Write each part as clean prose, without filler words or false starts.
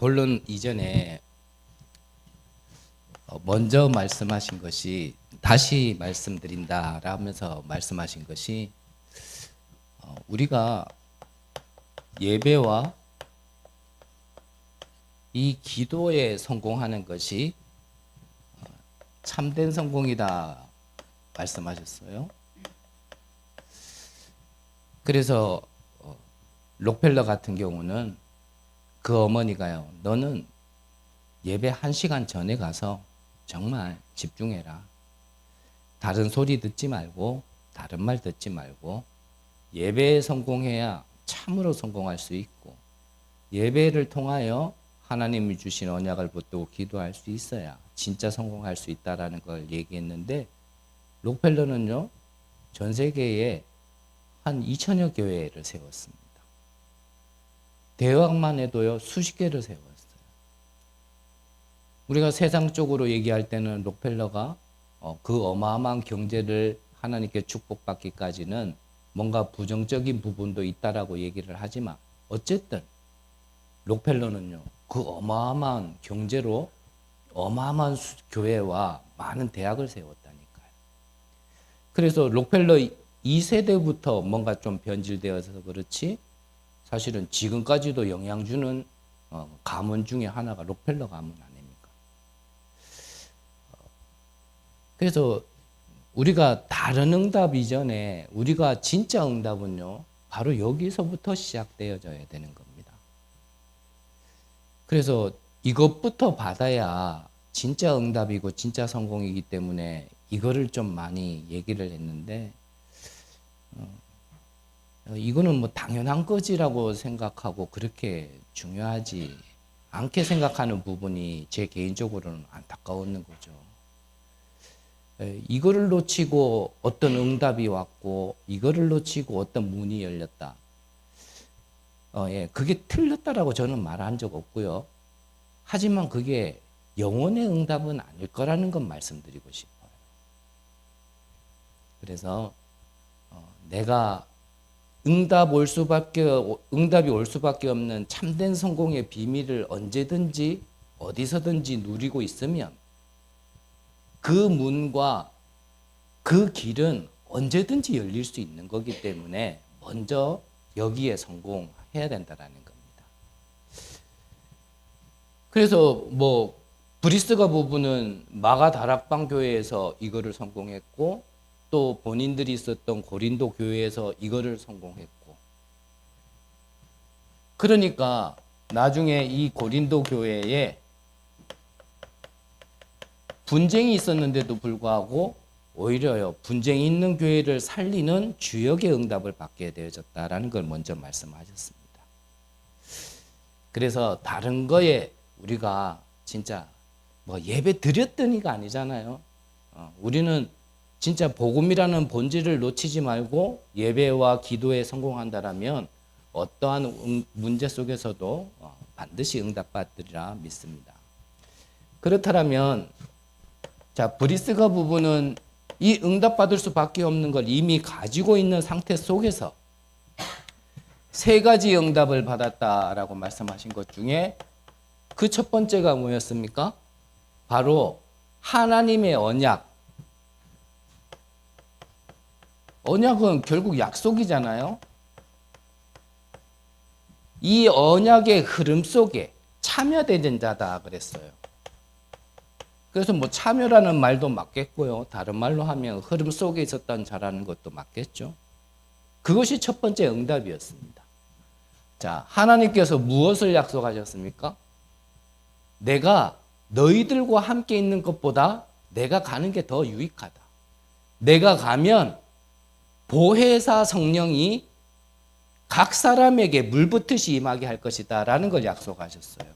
본론 이전에 먼저 말씀하신 것이 다시 말씀드린다라면서 말씀하신 것이 우리가 예배와 이 기도에 성공하는 것이 참된 성공이다 말씀하셨어요. 그래서 록펠러 같은 경우는 그 어머니가요, 너는 예배 1시간 전에 가서 정말 집중해라. 다른 소리 듣지 말고 다른 말 듣지 말고 예배에 성공해야 참으로 성공할 수 있고 예배를 통하여 하나님이 주신 언약을 붙들고 기도할 수 있어야 진짜 성공할 수 있다라는 걸 얘기했는데, 록펠러는요 전 세계에 한 2천여 교회를 세웠습니다. 대학만 해도요 수십 개를 세웠어요. 우리가 세상적으로 얘기할 때는 록펠러가 그 어마어마한 경제를 하나님께 축복받기까지는 뭔가 부정적인 부분도 있다라고 얘기를 하지만, 어쨌든 록펠러는요 그 어마어마한 경제로 어마어마한 교회와 많은 대학을 세웠다니까요. 그래서 록펠러 2세대부터 뭔가 좀 변질되어서 그렇지 사실은 지금까지도 영향 주는 가문 중에 하나가 록펠러 가문 아닙니까? 그래서 우리가 다른 응답 이전에 우리가 진짜 응답은요 바로 여기서부터 시작되어져야 되는 겁니다. 그래서 이것부터 받아야 진짜 응답이고 진짜 성공이기 때문에 이거를 좀 많이 얘기를 했는데, 이거는 뭐 당연한 거지라고 생각하고 그렇게 중요하지 않게 생각하는 부분이 제 개인적으로는 안타까웠는 거죠. 이거를 놓치고 어떤 응답이 왔고 이거를 놓치고 어떤 문이 열렸다. 그게 틀렸다라고 저는 말한 적 없고요. 하지만 그게 영원의 응답은 아닐 거라는 건 말씀드리고 싶어요. 그래서 내가 응답이 올 수밖에 없는 참된 성공의 비밀을 언제든지 어디서든지 누리고 있으면 그 문과 그 길은 언제든지 열릴 수 있는 거기 때문에 먼저 여기에 성공해야 된다라는 겁니다. 그래서 뭐 브리스가 부부는 마가 다락방 교회에서 이거를 성공했고, 또 본인들이 있었던 고린도 교회에서 이거를 성공했고, 그러니까 나중에 이 고린도 교회에 분쟁이 있었는데도 불구하고 오히려요 분쟁이 있는 교회를 살리는 주역의 응답을 받게 되어졌다라는 걸 먼저 말씀하셨습니다. 그래서 다른 거에 우리가 진짜 뭐 예배 드렸더니가 아니잖아요. 우리는 진짜 복음이라는 본질을 놓치지 말고 예배와 기도에 성공한다라면 어떠한 문제 속에서도 반드시 응답받으리라 믿습니다. 그렇다면 자, 브리스가 부부는 이 응답받을 수밖에 없는 걸 이미 가지고 있는 상태 속에서 3가지 응답을 받았다라고 말씀하신 것 중에 그 첫 번째가 뭐였습니까? 바로 하나님의 언약. 언약은 결국 약속이잖아요. 이 언약의 흐름 속에 참여되는 자다 그랬어요. 그래서 뭐 참여라는 말도 맞겠고요. 다른 말로 하면 흐름 속에 있었던 자라는 것도 맞겠죠. 그것이 첫 번째 응답이었습니다. 자, 하나님께서 무엇을 약속하셨습니까? 내가 너희들과 함께 있는 것보다 내가 가는 게 더 유익하다. 내가 가면 보혜사 성령이 각 사람에게 물붓듯이 임하게 할 것이다 라는 걸 약속하셨어요.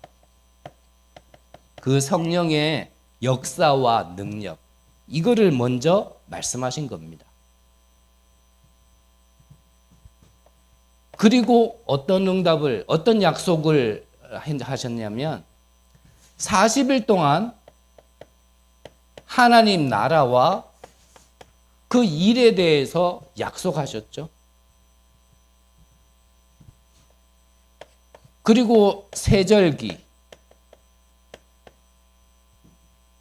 그 성령의 역사와 능력, 이거를 먼저 말씀하신 겁니다. 그리고 어떤 약속을 하셨냐면 40일 동안 하나님 나라와 그 일에 대해서 약속하셨죠. 그리고 세절기,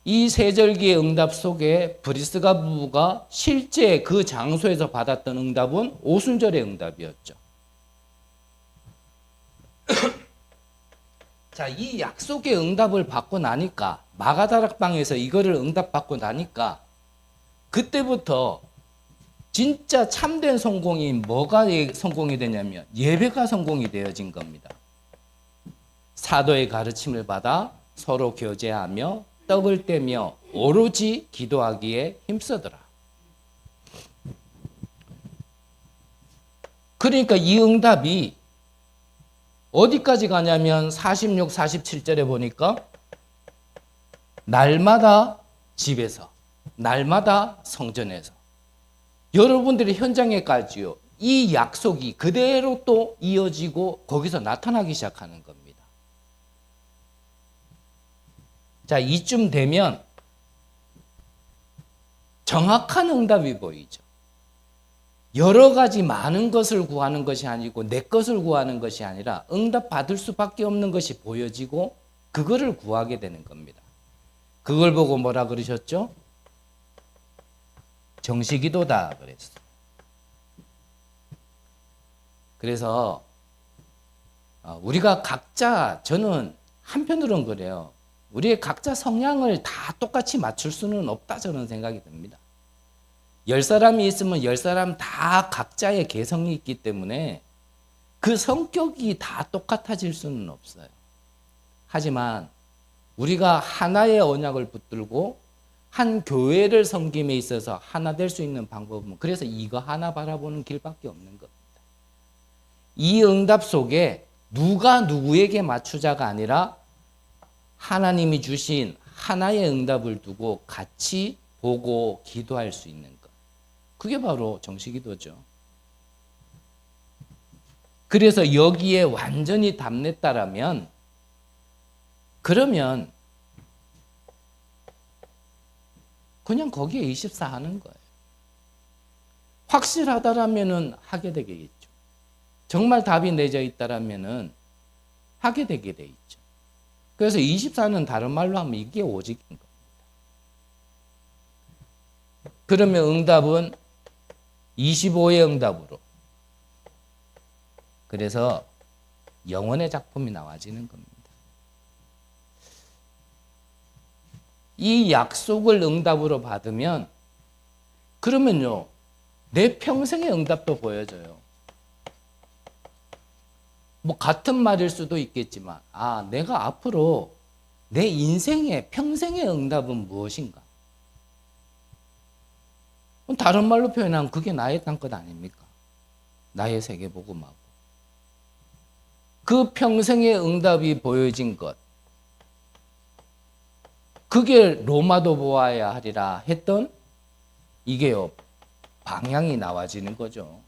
이 세절기의 응답 속에 브리스가 부부가 실제 그 장소에서 받았던 응답은 오순절의 응답이었죠. 자, 이 약속의 응답을 받고 나니까 마가다락방에서 이거를 응답받고 나니까 그때부터 진짜 참된 성공이 뭐가 성공이 되냐면 예배가 성공이 되어진 겁니다. 사도의 가르침을 받아 서로 교제하며 떡을 떼며 오로지 기도하기에 힘쓰더라. 그러니까 이 응답이 어디까지 가냐면 46, 47절에 보니까 날마다 집에서, 날마다 성전에서 여러분들의 현장에까지요. 이 약속이 그대로 또 이어지고 거기서 나타나기 시작하는 겁니다. 자, 이쯤 되면 정확한 응답이 보이죠. 여러 가지 많은 것을 구하는 것이 아니고 내 것을 구하는 것이 아니라 응답 받을 수밖에 없는 것이 보여지고 그거를 구하게 되는 겁니다. 그걸 보고 뭐라 그러셨죠? 정시기도다 그랬어요. 그래서 우리가 각자, 저는 한편으로는 그래요. 우리의 각자 성향을 다 똑같이 맞출 수는 없다 저는 생각이 듭니다. 10사람이 있으면 10사람 다 각자의 개성이 있기 때문에 그 성격이 다 똑같아질 수는 없어요. 하지만 우리가 하나의 언약을 붙들고 한 교회를 섬김에 있어서 하나 될 수 있는 방법은 그래서 이거 하나 바라보는 길밖에 없는 겁니다. 이 응답 속에 누가 누구에게 맞추자가 아니라 하나님이 주신 하나의 응답을 두고 같이 보고 기도할 수 있는 것. 그게 바로 정시기도죠. 그래서 여기에 완전히 답냈다라면 그러면 그냥 거기에 24 하는 거예요. 확실하다라면은 하게 되겠죠. 정말 답이 내져 있다라면은 하게 되게 돼 있죠. 그래서 24는 다른 말로 하면 이게 오직인 겁니다. 그러면 응답은 25의 응답으로. 그래서 영혼의 작품이 나와지는 겁니다. 이 약속을 응답으로 받으면 그러면요 내 평생의 응답도 보여져요. 뭐 같은 말일 수도 있겠지만 내가 앞으로 내 인생의 평생의 응답은 무엇인가? 다른 말로 표현하면 그게 나의 땅끝 아닙니까? 나의 세계복음하고 그 평생의 응답이 보여진 것, 그게 로마도 보아야 하리라 했던 이게요 방향이 나와지는 거죠.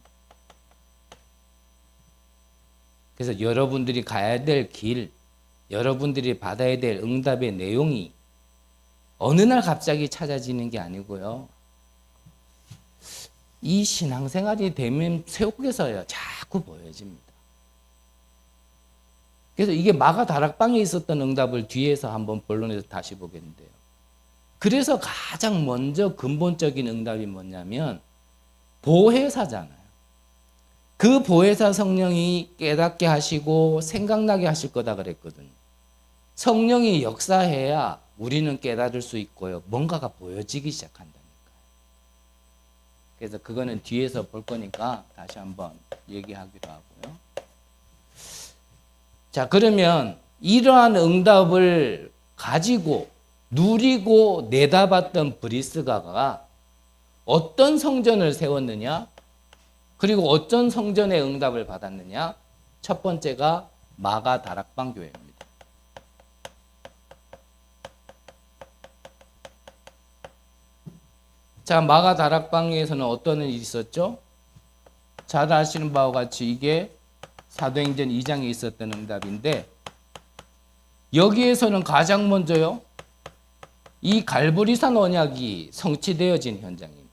그래서 여러분들이 가야 될 길, 여러분들이 받아야 될 응답의 내용이 어느 날 갑자기 찾아지는 게 아니고요. 이 신앙생활이 되면 세옥에서야 자꾸 보여집니다. 그래서 이게 마가 다락방에 있었던 응답을 뒤에서 한번 본론에서 다시 보겠는데요. 그래서 가장 먼저 근본적인 응답이 뭐냐면 보혜사잖아요. 그 보혜사 성령이 깨닫게 하시고 생각나게 하실 거다 그랬거든요. 성령이 역사해야 우리는 깨달을 수 있고요. 뭔가가 보여지기 시작한다니까요. 그래서 그거는 뒤에서 볼 거니까 다시 한번 얘기하기로 하고요. 자, 그러면 이러한 응답을 가지고 누리고 내다봤던 브리스가가 어떤 성전을 세웠느냐? 그리고 어떤 성전의 응답을 받았느냐? 첫 번째가 마가 다락방 교회입니다. 자, 마가 다락방에서는 어떤 일이 있었죠? 잘 아시는 바와 같이 이게 사도행전 2장에 있었던 응답인데 여기에서는 가장 먼저요. 이 갈보리산 언약이 성취되어진 현장입니다.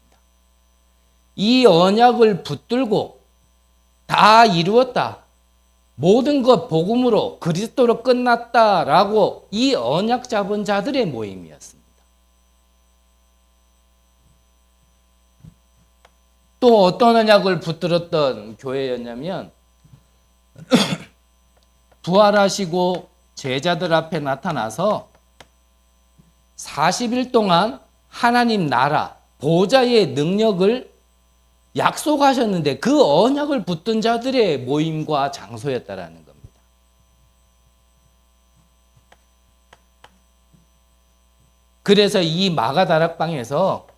이 언약을 붙들고 다 이루었다. 모든 것 복음으로 그리스도로 끝났다라고 이 언약 잡은 자들의 모임이었습니다. 또 어떤 언약을 붙들었던 교회였냐면 부활하시고 제자들 앞에 나타나서 40일 동안 하나님 나라 보좌의 능력을 약속하셨는데 그 언약을 붙든 자들의 모임과 장소였다라는 겁니다. 그래서 이 마가다락방에서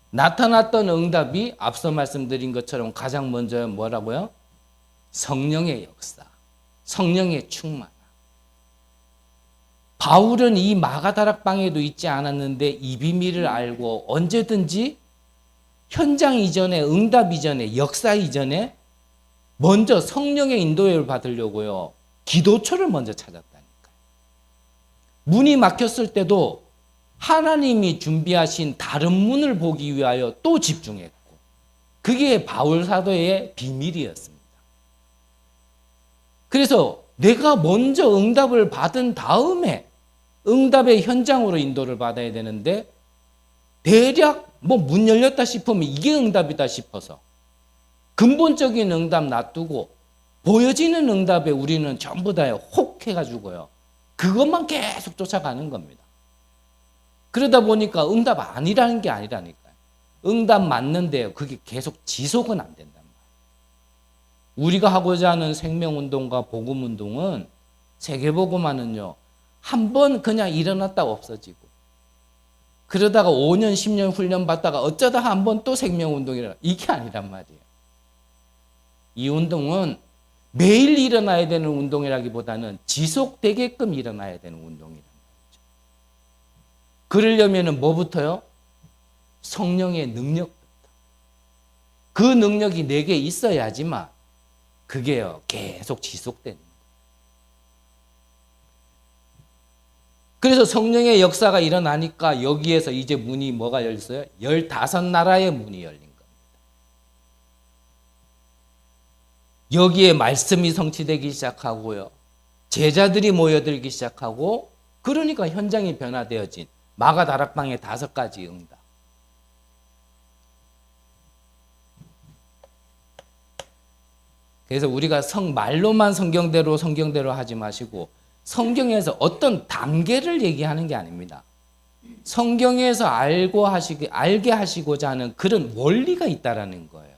나타났던 응답이 앞서 말씀드린 것처럼 가장 먼저 뭐라고요? 성령의 역사, 성령의 충만. 바울은 이 마가다락방에도 있지 않았는데 이 비밀을 알고 언제든지 현장 이전에, 응답 이전에, 역사 이전에 먼저 성령의 인도를 받으려고요. 기도처를 먼저 찾았다니까요. 문이 막혔을 때도 하나님이 준비하신 다른 문을 보기 위하여 또 집중했고 그게 바울 사도의 비밀이었습니다. 그래서 내가 먼저 응답을 받은 다음에 응답의 현장으로 인도를 받아야 되는데 대략 뭐 문 열렸다 싶으면 이게 응답이다 싶어서 근본적인 응답 놔두고 보여지는 응답에 우리는 전부 다 혹 해가지고요. 그것만 계속 쫓아가는 겁니다. 그러다 보니까 응답 아니라는 게 아니라니까요. 응답 맞는데요. 그게 계속 지속은 안 된단 말이에요. 우리가 하고자 하는 생명운동과 복음운동은 세계복음화는요. 한 번 그냥 일어났다 없어지고 그러다가 5년 10년 훈련 받다가 어쩌다 한 번 또 생명운동이라 이게 아니란 말이에요. 이 운동은 매일 일어나야 되는 운동이라기보다는 지속되게끔 일어나야 되는 운동이란 말이죠. 그러려면 뭐부터요? 성령의 능력부터. 그 능력이 내게 있어야지만 그게요 계속 지속되는 거예요. 그래서 성령의 역사가 일어나니까 여기에서 이제 문이 뭐가 열렸어요? 15나라의 문이 열린 겁니다. 여기에 말씀이 성취되기 시작하고요. 제자들이 모여들기 시작하고 그러니까 현장이 변화되어진 마가다락방의 5가지 응답. 그래서 우리가 말로만 성경대로 하지 마시고 성경에서 어떤 단계를 얘기하는 게 아닙니다. 성경에서 알게 하시고자 하는 그런 원리가 있다라는 거예요.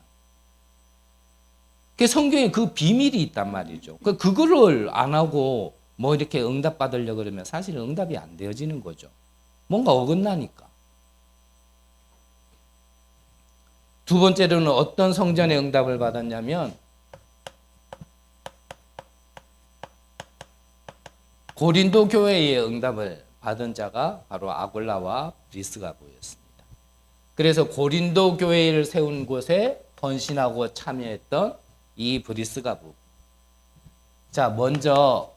성경에 그 비밀이 있단 말이죠. 그거를 안 하고 뭐 이렇게 응답 받으려고 그러면 사실 응답이 안 되어지는 거죠. 뭔가 어긋나니까. 두 번째로는 어떤 성전의 응답을 받았냐면 고린도 교회의 응답을 받은 자가 바로 아굴라와 브리스가보였습니다. 그래서 고린도 교회를 세운 곳에 헌신하고 참여했던 이 브리스가부. 자, 먼저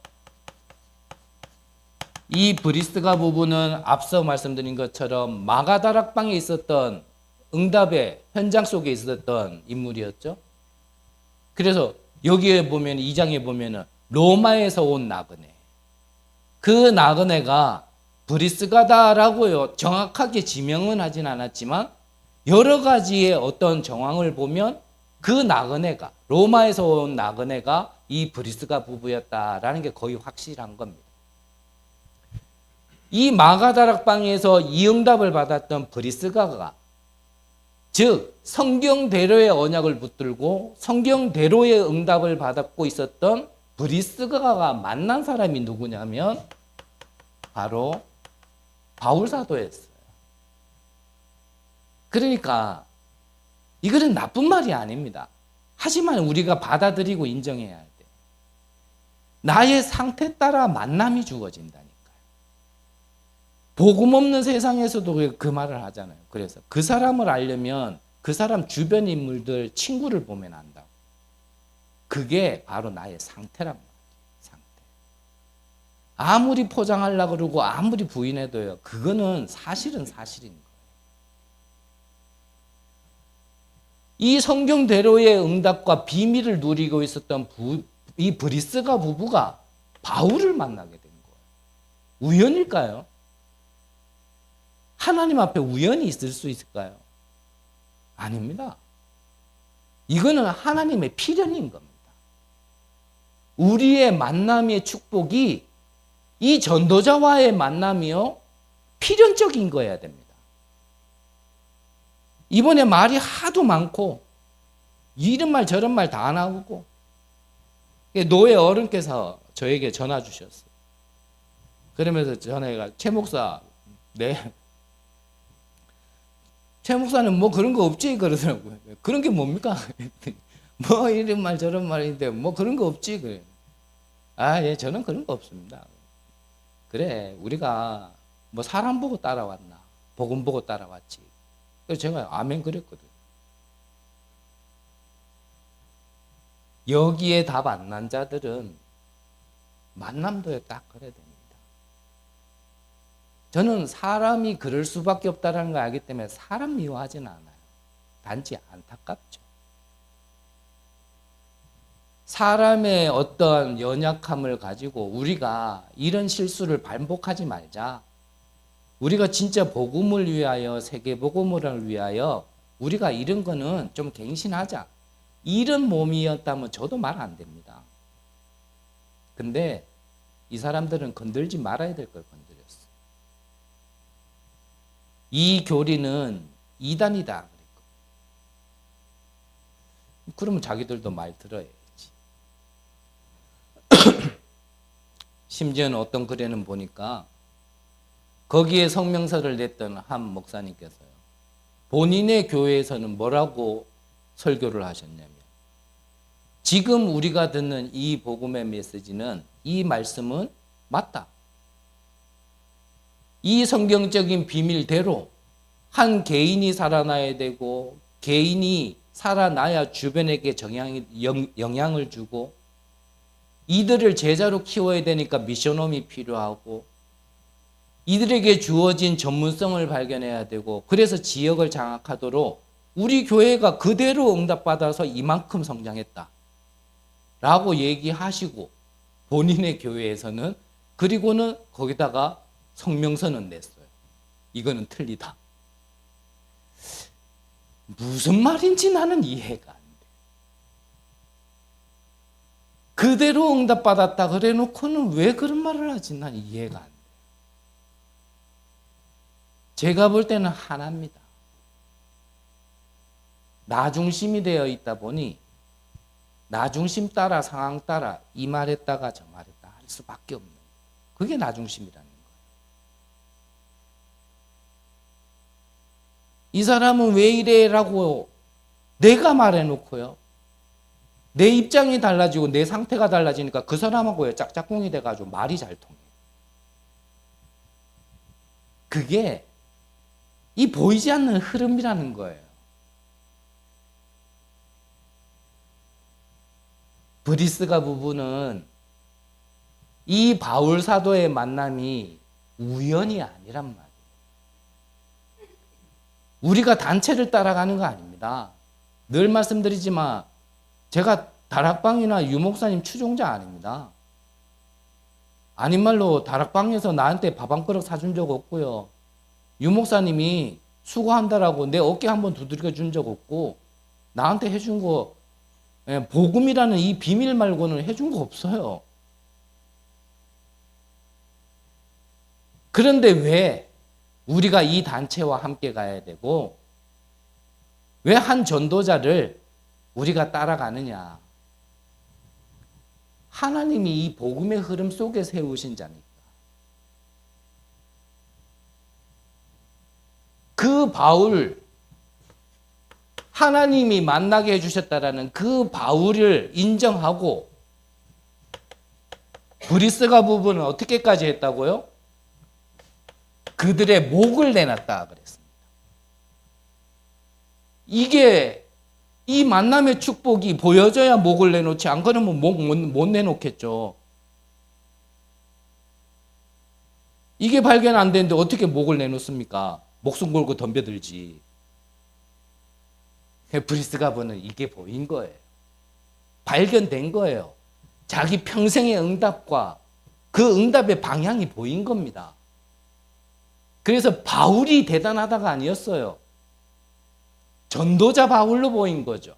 이 브리스가 부부는 앞서 말씀드린 것처럼 마가다락방에 있었던 응답의 현장 속에 있었던 인물이었죠. 그래서 여기에 보면 2장에 보면은 로마에서 온 나그네. 그 나그네가 브리스가다라고요. 정확하게 지명은 하진 않았지만 여러 가지의 어떤 정황을 보면 그 나그네가 로마에서 온 나그네가 이 브리스가 부부였다라는 게 거의 확실한 겁니다. 이 마가다락방에서 이 응답을 받았던 브리스가가 즉 성경대로의 언약을 붙들고 성경대로의 응답을 받았고 있었던 브리스가가 만난 사람이 누구냐면 바로 바울 사도였어요. 그러니까 이거는 나쁜 말이 아닙니다. 하지만 우리가 받아들이고 인정해야 돼. 나의 상태 따라 만남이 주어진다니까요. 복음 없는 세상에서도 그 말을 하잖아요. 그래서 그 사람을 알려면 그 사람 주변 인물들 친구를 보면 안다고. 그게 바로 나의 상태란 말이에요. 상태. 아무리 포장하려고 그러고 아무리 부인해도요. 그거는 사실은 사실인 거예요. 이 성경대로의 응답과 비밀을 누리고 있었던 이 브리스가 부부가 바울을 만나게 된 거예요. 우연일까요? 하나님 앞에 우연히 있을 수 있을까요? 아닙니다. 이거는 하나님의 필연인 겁니다. 우리의 만남의 축복이 이 전도자와의 만남이요, 필연적인 거여야 됩니다. 이번에 말이 하도 많고 이런 말 저런 말 다 나오고, 노예 어른께서 저에게 전화 주셨어요. 그러면서 전화가 최 목사, 네, 최 목사는 뭐 그런 거 없지 그러더라고요. 그런 게 뭡니까? 뭐 이런 말 저런 말인데 뭐 그런 거 없지 그래. 아, 예, 저는 그런 거 없습니다. 그래, 우리가 뭐 사람 보고 따라왔나? 복음 보고 따라왔지. 그래서 제가 아멘 그랬거든요. 여기에 답 안 난 자들은 만남도에 딱 그래야 됩니다. 저는 사람이 그럴 수밖에 없다는 걸 알기 때문에 사람 미워하지는 않아요. 단지 안타깝죠. 사람의 어떤 연약함을 가지고 우리가 이런 실수를 반복하지 말자. 우리가 진짜 복음을 위하여, 세계 복음을 위하여 우리가 이런 거는 좀 갱신하자. 이런 몸이었다면 저도 말 안 됩니다. 근데 이 사람들은 건들지 말아야 될 걸 건드렸어. 이 교리는 이단이다. 그러면 자기들도 말 들어야지. 심지어는 어떤 글에는 보니까 거기에 성명서를 냈던 한 목사님께서요, 본인의 교회에서는 뭐라고 설교를 하셨냐면, 지금 우리가 듣는 이 복음의 메시지는, 이 말씀은 맞다. 이 성경적인 비밀대로 한 개인이 살아나야 되고, 개인이 살아나야 주변에게 영향을 주고, 이들을 제자로 키워야 되니까 미션홈이 필요하고, 이들에게 주어진 전문성을 발견해야 되고, 그래서 지역을 장악하도록 우리 교회가 그대로 응답받아서 이만큼 성장했다 라고 얘기하시고, 본인의 교회에서는, 그리고는 거기다가 성명서는 냈어요. 이거는 틀리다. 무슨 말인지 나는 이해가 안 돼. 그대로 응답받았다 그래 놓고는 왜 그런 말을 하지? 난 이해가 안 돼. 제가 볼 때는 하나입니다. 나 중심이 되어 있다 보니 나 중심 따라, 상황 따라 이 말했다가 저 말했다 할 수밖에 없는, 그게 나 중심이라는 거예요. 이 사람은 왜 이래라고 내가 말해놓고요, 내 입장이 달라지고 내 상태가 달라지니까 그 사람하고 짝짝꿍이 돼가지고 말이 잘 통해. 그게 이 보이지 않는 흐름이라는 거예요. 브리스가 부부는 이 바울 사도의 만남이 우연이 아니란 말이에요. 우리가 단체를 따라가는 거 아닙니다. 늘 말씀드리지만 제가 다락방이나 유목사님 추종자 아닙니다. 아닌 말로 다락방에서 나한테 밥 한 그릇 사준 적 없고요, 유목사님이 수고한다라고 내 어깨 한번 두드려 준 적 없고, 나한테 해준 거, 복음이라는 이 비밀 말고는 해준 거 없어요. 그런데 왜 우리가 이 단체와 함께 가야 되고, 왜 한 전도자를 우리가 따라가느냐? 하나님이 이 복음의 흐름 속에 세우신 자니까. 그 바울, 하나님이 만나게 해주셨다라는 그 바울을 인정하고, 브리스가 부부는 어떻게까지 했다고요? 그들의 목을 내놨다 그랬습니다. 이게 이 만남의 축복이 보여져야 목을 내놓지, 안 그러면 목 못 내놓겠죠. 이게 발견 안 되는데 어떻게 목을 내놓습니까? 목숨 걸고 덤벼들지. 브리스가 보는 이게 보인 거예요. 발견된 거예요. 자기 평생의 응답과 그 응답의 방향이 보인 겁니다. 그래서 바울이 대단하다가 아니었어요. 전도자 바울로 보인 거죠.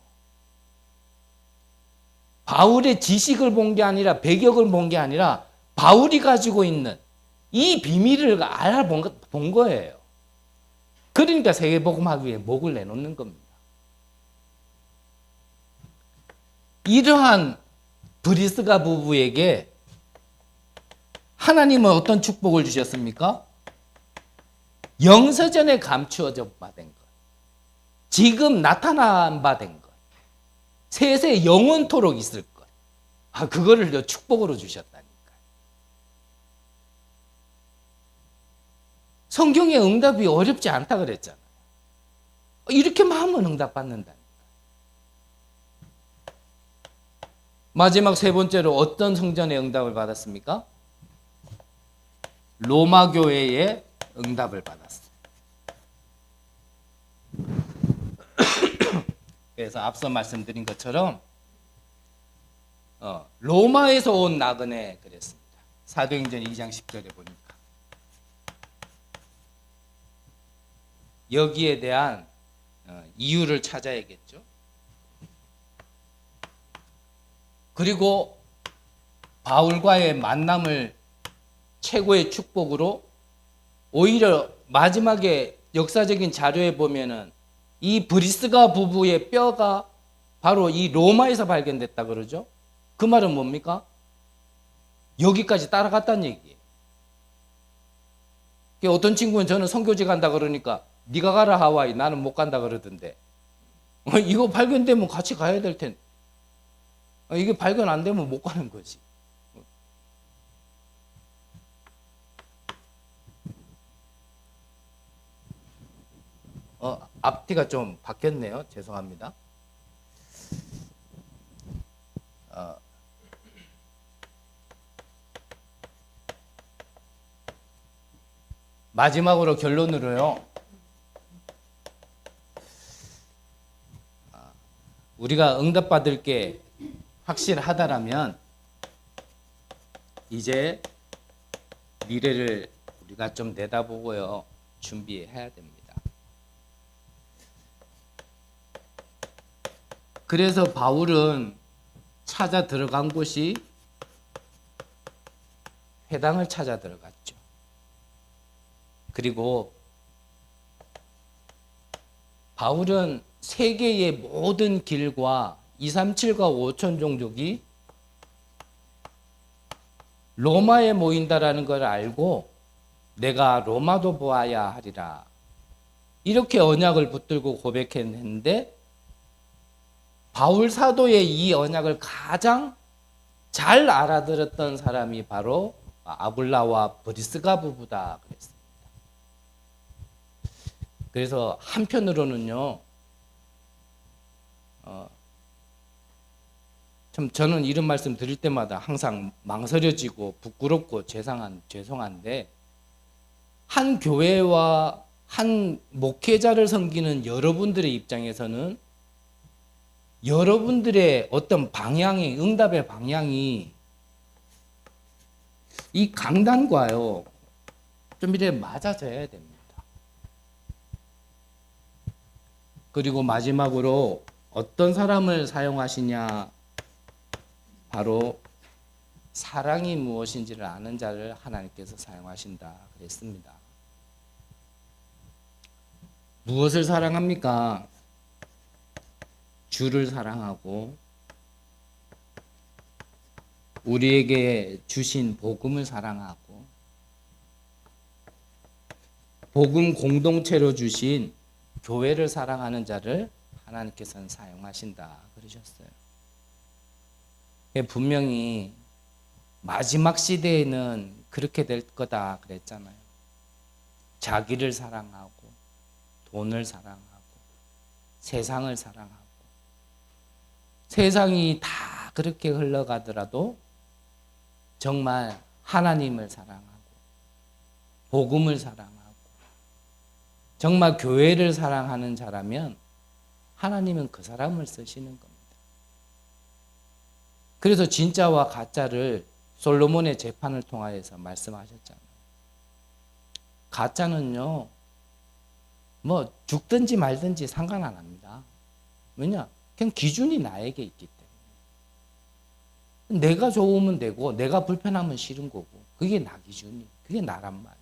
바울의 지식을 본 게 아니라 배경을 본 게 아니라 바울이 가지고 있는 이 비밀을 알아본 거예요. 그러니까 세계복음하기 위해 목을 내놓는 겁니다. 이러한 브리스가 부부에게 하나님은 어떤 축복을 주셨습니까? 영세전에 감추어져 받은 것, 지금 나타난 받은 것, 세세 영원토록 있을 것, 그거를 축복으로 주셨다니까요. 성경의 응답이 어렵지 않다 그랬잖아요. 이렇게만 하면 응답 받는다니까. 마지막 세 번째로 어떤 성전의 응답을 받았습니까? 로마 교회의 응답을 받았어요. 그래서 앞서 말씀드린 것처럼 로마에서 온 나그네 그랬습니다. 사도행전 2장 10절에 보니까 여기에 대한 이유를 찾아야겠죠. 그리고 바울과의 만남을 최고의 축복으로 오히려 마지막에 역사적인 자료에 보면은 이 브리스가 부부의 뼈가 바로 이 로마에서 발견됐다 그러죠. 그 말은 뭡니까? 여기까지 따라갔다는 얘기예요. 어떤 친구는 저는 선교지 간다 그러니까 네가 가라 하와이, 나는 못 간다 그러던데 이거 발견되면 같이 가야 될 텐데 이게 발견 안 되면 못 가는 거지. 앞뒤가 좀 바뀌었네요. 죄송합니다. 마지막으로 결론으로요. 우리가 응답받을 게 확실하다라면 이제 미래를 우리가 좀 내다보고요. 준비해야 됩니다. 그래서 바울은 찾아 들어간 곳이 회당을 찾아 들어갔죠. 그리고 바울은 세계의 모든 길과 237과 5천 종족이 로마에 모인다라는 걸 알고 내가 로마도 보아야 하리라. 이렇게 언약을 붙들고 고백했는데 바울 사도의 이 언약을 가장 잘 알아들었던 사람이 바로 아굴라와 브리스가 부부다 그랬습니다. 그래서 한편으로는요, 참 저는 이런 말씀 드릴 때마다 항상 망설여지고 부끄럽고 죄송한데 한 교회와 한 목회자를 섬기는 여러분들의 입장에서는 여러분들의 어떤 방향이, 응답의 방향이 이 강단과요, 좀 이렇게 맞아져야 됩니다. 그리고 마지막으로 어떤 사람을 사용하시냐, 바로 사랑이 무엇인지를 아는 자를 하나님께서 사용하신다 그랬습니다. 무엇을 사랑합니까? 주를 사랑하고 우리에게 주신 복음을 사랑하고 복음 공동체로 주신 교회를 사랑하는 자를 하나님께서는 사용하신다 그러셨어요. 분명히 마지막 시대에는 그렇게 될 거다 그랬잖아요. 자기를 사랑하고 돈을 사랑하고 세상을 사랑하고 세상이 다 그렇게 흘러가더라도 정말 하나님을 사랑하고 복음을 사랑하고 정말 교회를 사랑하는 자라면 하나님은 그 사람을 쓰시는 겁니다. 그래서 진짜와 가짜를 솔로몬의 재판을 통하여서 말씀하셨잖아요. 가짜는요, 뭐 죽든지 말든지 상관 안 합니다. 왜냐? 그냥 기준이 나에게 있기 때문에. 내가 좋으면 되고 내가 불편하면 싫은 거고 그게 나 기준이, 그게 나란 말이에요.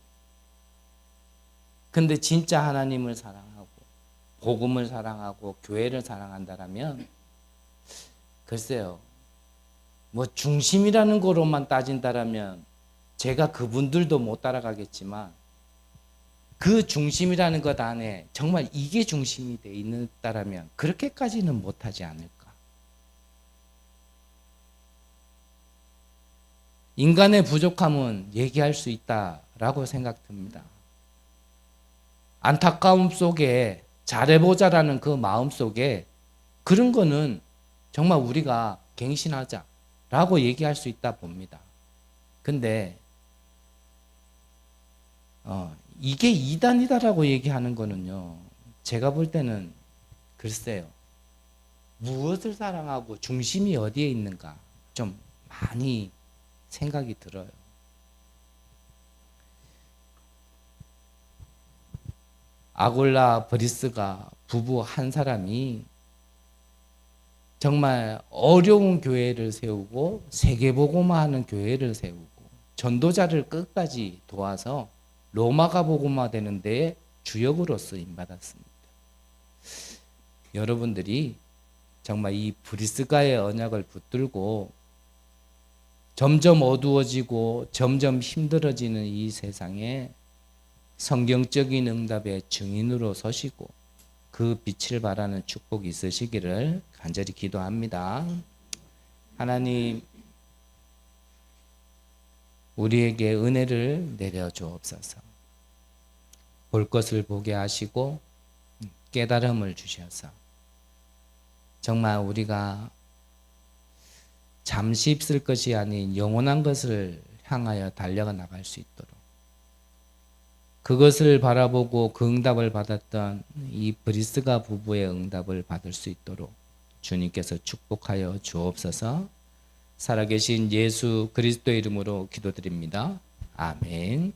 근데 진짜 하나님을 사랑하고 복음을 사랑하고 교회를 사랑한다라면 글쎄요, 뭐 중심이라는 거로만 따진다라면 제가 그분들도 못 따라가겠지만 그 중심이라는 것 안에 정말 이게 중심이 돼 있다라면 그렇게까지는 못하지 않을까. 인간의 부족함은 얘기할 수 있다라고 생각됩니다. 안타까움 속에 잘해보자라는 그 마음 속에 그런 거는 정말 우리가 갱신하자라고 얘기할 수 있다 봅니다. 근데 이게 이단이다라고 얘기하는 거는요, 제가 볼 때는 글쎄요, 무엇을 사랑하고 중심이 어디에 있는가 좀 많이 생각이 들어요. 아골라 브리스가 부부 한 사람이 정말 어려운 교회를 세우고 세계복음화하는 교회를 세우고 전도자를 끝까지 도와서 로마가 복음화 되는 데에 주역으로 쓰임 받았습니다. 여러분들이 정말 이 브리스가의 언약을 붙들고 점점 어두워지고 점점 힘들어지는 이 세상에 성경적인 응답의 증인으로 서시고 그 빛을 발하는 축복이 있으시기를 간절히 기도합니다. 하나님, 우리에게 은혜를 내려 주옵소서. 볼 것을 보게 하시고 깨달음을 주셔서 정말 우리가 잠시 있을 것이 아닌 영원한 것을 향하여 달려가 나갈 수 있도록, 그것을 바라보고 그 응답을 받았던 이 브리스가 부부의 응답을 받을 수 있도록 주님께서 축복하여 주옵소서. 살아계신 예수 그리스도의 이름으로 기도드립니다. 아멘.